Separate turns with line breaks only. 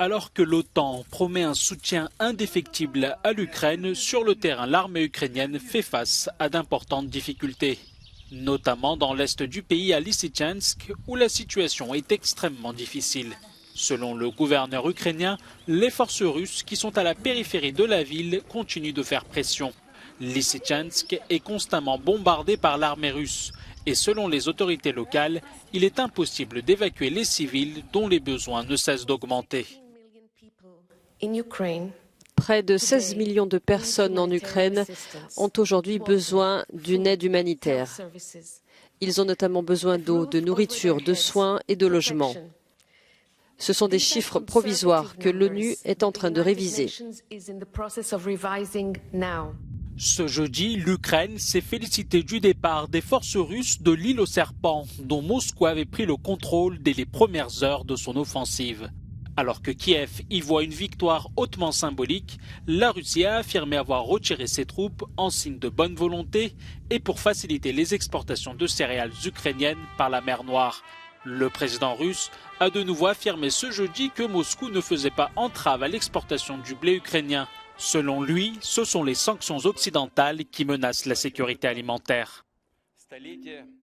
Alors que l'OTAN promet un soutien indéfectible à l'Ukraine, sur le terrain, l'armée ukrainienne fait face à d'importantes difficultés, notamment dans l'est du pays à Lysychansk, où la situation est extrêmement difficile. Selon le gouverneur ukrainien, les forces russes qui sont à la périphérie de la ville continuent de faire pression. Lysychansk est constamment bombardé par l'armée russe et selon les autorités locales, il est impossible d'évacuer les civils dont les besoins ne cessent d'augmenter.
Près de 16 millions de personnes en Ukraine ont aujourd'hui besoin d'une aide humanitaire. Ils ont notamment besoin d'eau, de nourriture, de soins et de logement. Ce sont des chiffres provisoires que l'ONU est en train de réviser.
Ce jeudi, l'Ukraine s'est félicitée du départ des forces russes de l'île aux serpents, dont Moscou avait pris le contrôle dès les premières heures de son offensive. Alors que Kiev y voit une victoire hautement symbolique, la Russie a affirmé avoir retiré ses troupes en signe de bonne volonté et pour faciliter les exportations de céréales ukrainiennes par la mer Noire. Le président russe a de nouveau affirmé ce jeudi que Moscou ne faisait pas entrave à l'exportation du blé ukrainien. Selon lui, ce sont les sanctions occidentales qui menacent la sécurité alimentaire.